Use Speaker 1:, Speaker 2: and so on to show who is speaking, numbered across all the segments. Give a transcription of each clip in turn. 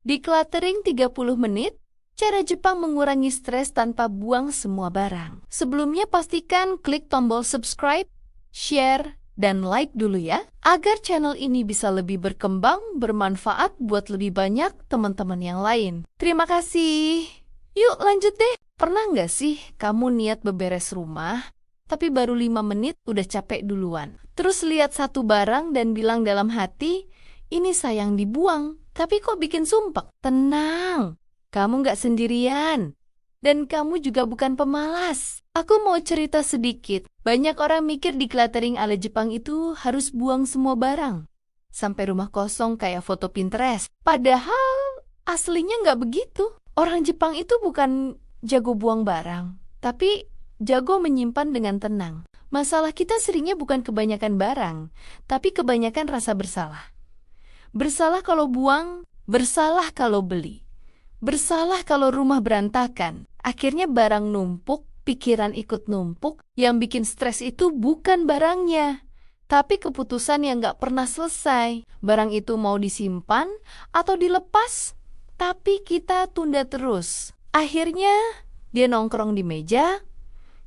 Speaker 1: Decluttering 30 menit, cara Jepang mengurangi stres tanpa buang semua barang. Sebelumnya pastikan klik tombol subscribe, share, dan like dulu ya, agar channel ini bisa lebih berkembang, bermanfaat buat lebih banyak teman-teman yang lain. Terima kasih. Yuk lanjut deh. Pernah nggak sih kamu niat beberes rumah, tapi baru 5 menit udah capek duluan? Terus lihat satu barang dan bilang dalam hati, ini sayang dibuang, tapi kok bikin sumpek? Tenang, kamu nggak sendirian. Dan kamu juga bukan pemalas. Aku mau cerita sedikit. Banyak orang mikir decluttering ala Jepang itu harus buang semua barang. Sampai rumah kosong kayak foto Pinterest. Padahal aslinya nggak begitu. Orang Jepang itu bukan jago buang barang, tapi jago menyimpan dengan tenang. Masalah kita seringnya bukan kebanyakan barang, tapi kebanyakan rasa bersalah. Bersalah kalau buang, bersalah kalau beli. Bersalah kalau rumah berantakan. Akhirnya barang numpuk, pikiran ikut numpuk. Yang bikin stres itu bukan barangnya, tapi keputusan yang gak pernah selesai. Barang itu mau disimpan atau dilepas, tapi kita tunda terus. Akhirnya dia nongkrong di meja,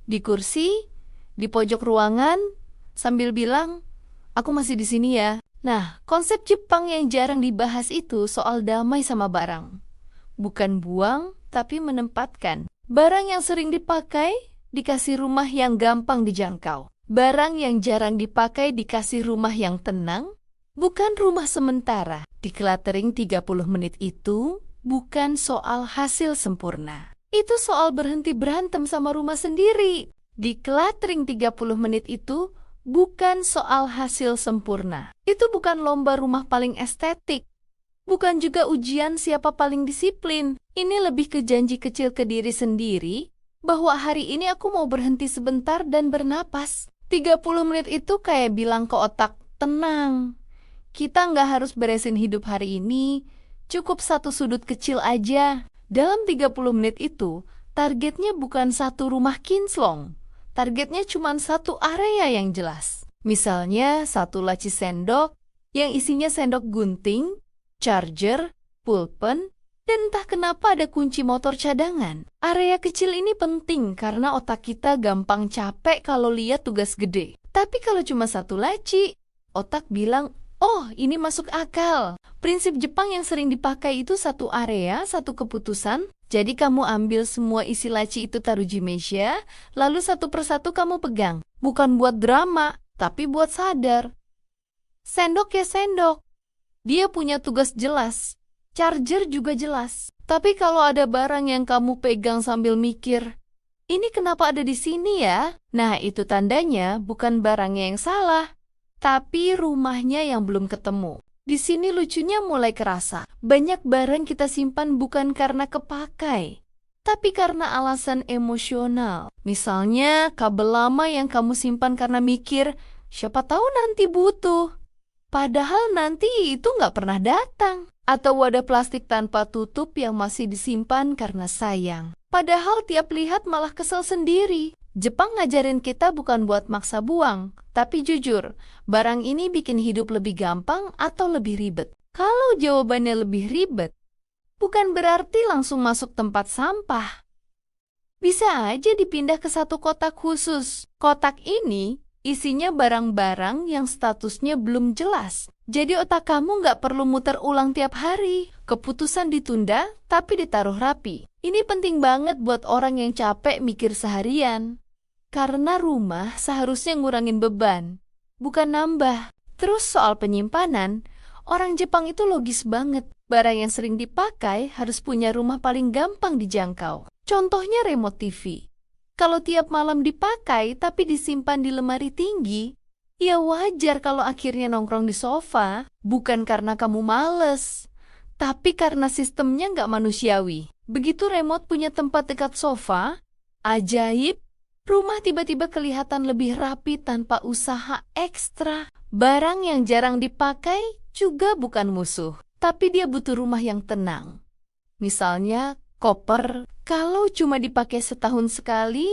Speaker 1: di kursi, di pojok ruangan, sambil bilang, aku masih di sini ya. Nah, konsep Jepang yang jarang dibahas itu soal damai sama barang. Bukan buang, tapi menempatkan. Barang yang sering dipakai, dikasih rumah yang gampang dijangkau. Barang yang jarang dipakai, dikasih rumah yang tenang, bukan rumah sementara. Decluttering 30 menit itu bukan soal hasil sempurna. Itu soal berhenti berantem sama rumah sendiri. Decluttering 30 menit itu bukan soal hasil sempurna. Itu bukan lomba rumah paling estetik. Bukan juga ujian siapa paling disiplin. Ini lebih ke janji kecil ke diri sendiri bahwa hari ini aku mau berhenti sebentar dan bernapas. 30 menit itu kayak bilang ke otak, tenang. Kita nggak harus beresin hidup hari ini, cukup satu sudut kecil aja. Dalam 30 menit itu, targetnya bukan satu rumah kinclong. Targetnya cuma satu area yang jelas. Misalnya satu laci sendok yang isinya sendok gunting, charger, pulpen, dan entah kenapa ada kunci motor cadangan. Area kecil ini penting karena otak kita gampang capek kalau lihat tugas gede. Tapi kalau cuma satu laci, otak bilang, oh ini masuk akal. Prinsip Jepang yang sering dipakai itu satu area, satu keputusan. Jadi kamu ambil semua isi laci itu taruh di meja, lalu satu persatu kamu pegang. Bukan buat drama, tapi buat sadar. Sendok ya sendok. Dia punya tugas jelas. Charger juga jelas. Tapi kalau ada barang yang kamu pegang sambil mikir, ini kenapa ada di sini ya? Nah, itu tandanya bukan barangnya yang salah, tapi rumahnya yang belum ketemu. Di sini lucunya mulai kerasa. Banyak barang kita simpan bukan karena kepakai, tapi karena alasan emosional. Misalnya, kabel lama yang kamu simpan karena mikir, siapa tahu nanti butuh. Padahal nanti itu nggak pernah datang. Atau wadah plastik tanpa tutup yang masih disimpan karena sayang. Padahal tiap lihat malah kesel sendiri. Jepang ngajarin kita bukan buat maksa buang, tapi jujur, barang ini bikin hidup lebih gampang atau lebih ribet. Kalau jawabannya lebih ribet, bukan berarti langsung masuk tempat sampah. Bisa aja dipindah ke satu kotak khusus. Kotak ini isinya barang-barang yang statusnya belum jelas. Jadi otak kamu nggak perlu muter ulang tiap hari. Keputusan ditunda, tapi ditaruh rapi. Ini penting banget buat orang yang capek mikir seharian. Karena rumah seharusnya ngurangin beban, bukan nambah. Terus soal penyimpanan, orang Jepang itu logis banget. Barang yang sering dipakai harus punya rumah paling gampang dijangkau. Contohnya remote TV. Kalau tiap malam dipakai tapi disimpan di lemari tinggi, ya wajar kalau akhirnya nongkrong di sofa. Bukan karena kamu males, tapi karena sistemnya nggak manusiawi. Begitu remote punya tempat dekat sofa, ajaib, rumah tiba-tiba kelihatan lebih rapi tanpa usaha ekstra. Barang yang jarang dipakai juga bukan musuh, tapi dia butuh rumah yang tenang. Misalnya koper, kalau cuma dipakai setahun sekali,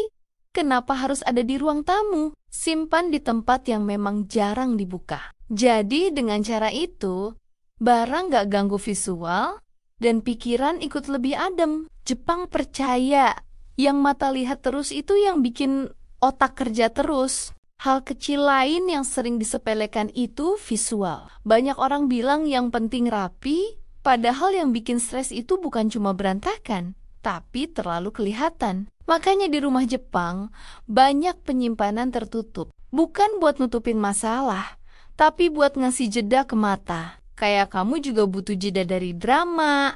Speaker 1: kenapa harus ada di ruang tamu? Simpan di tempat yang memang jarang dibuka. Jadi dengan cara itu, barang gak ganggu visual, dan pikiran ikut lebih adem. Jepang percaya, yang mata lihat terus itu yang bikin otak kerja terus. Hal kecil lain yang sering disepelekan itu visual. Banyak orang bilang yang penting rapi, padahal yang bikin stres itu bukan cuma berantakan, tapi terlalu kelihatan. Makanya di rumah Jepang, banyak penyimpanan tertutup. Bukan buat nutupin masalah, tapi buat ngasih jeda ke mata. Kayak kamu juga butuh jeda dari drama,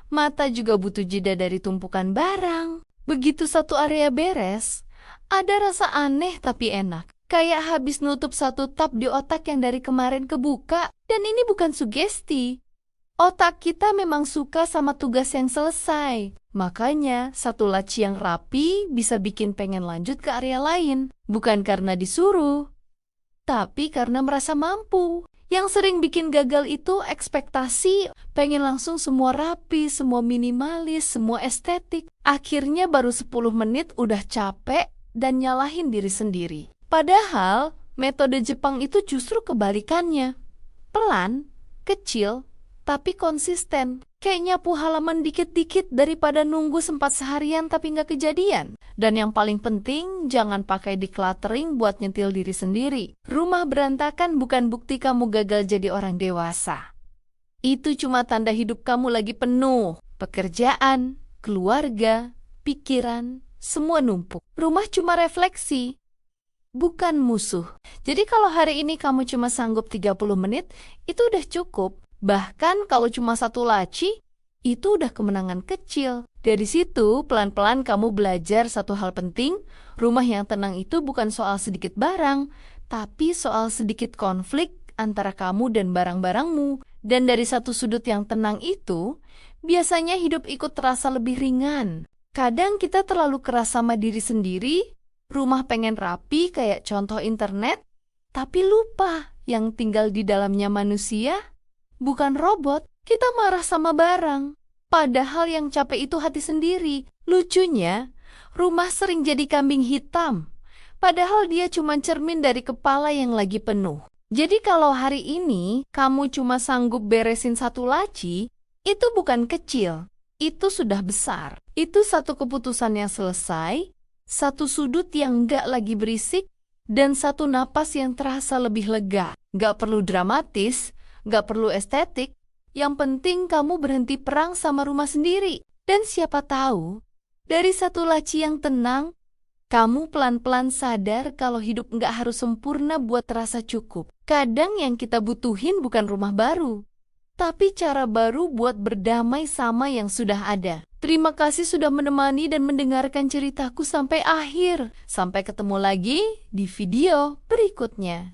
Speaker 1: mata juga butuh jeda dari tumpukan barang. Begitu satu area beres, ada rasa aneh tapi enak. Kayak habis nutup satu tab di otak yang dari kemarin kebuka. Dan ini bukan sugesti. Otak kita memang suka sama tugas yang selesai. Makanya satu laci yang rapi bisa bikin pengen lanjut ke area lain. Bukan karena disuruh, tapi karena merasa mampu. Yang sering bikin gagal itu ekspektasi, pengen langsung semua rapi, semua minimalis, semua estetik. Akhirnya baru 10 menit udah capek dan nyalahin diri sendiri. Padahal metode Jepang itu justru kebalikannya. Pelan, kecil, tapi konsisten. Kayak nyapu halaman dikit-dikit daripada nunggu sempat seharian tapi nggak kejadian. Dan yang paling penting, jangan pakai decluttering buat nyentil diri sendiri. Rumah berantakan bukan bukti kamu gagal jadi orang dewasa. Itu cuma tanda hidup kamu lagi penuh. Pekerjaan, keluarga, pikiran, semua numpuk. Rumah cuma refleksi, bukan musuh. Jadi kalau hari ini kamu cuma sanggup 30 menit, itu udah cukup. Bahkan kalau cuma satu laci, itu udah kemenangan kecil. Dari situ, pelan-pelan kamu belajar satu hal penting. Rumah yang tenang itu bukan soal sedikit barang, tapi soal sedikit konflik antara kamu dan barang-barangmu. Dan dari satu sudut yang tenang itu, biasanya hidup ikut terasa lebih ringan. Kadang kita terlalu keras sama diri sendiri. Rumah pengen rapi kayak contoh internet, tapi lupa yang tinggal di dalamnya manusia, bukan robot. Kita marah sama barang, padahal yang capek itu hati sendiri. Lucunya, rumah sering jadi kambing hitam, padahal dia cuma cermin dari kepala yang lagi penuh. Jadi kalau hari ini kamu cuma sanggup beresin satu laci, itu bukan kecil, itu sudah besar. Itu satu keputusan yang selesai, satu sudut yang nggak lagi berisik, dan satu napas yang terasa lebih lega. Nggak perlu dramatis, nggak perlu estetik. Yang penting kamu berhenti perang sama rumah sendiri. Dan siapa tahu, dari satu laci yang tenang, kamu pelan-pelan sadar kalau hidup nggak harus sempurna buat terasa cukup. Kadang yang kita butuhin bukan rumah baru, tapi cara baru buat berdamai sama yang sudah ada. Terima kasih sudah menemani dan mendengarkan ceritaku sampai akhir. Sampai ketemu lagi di video berikutnya.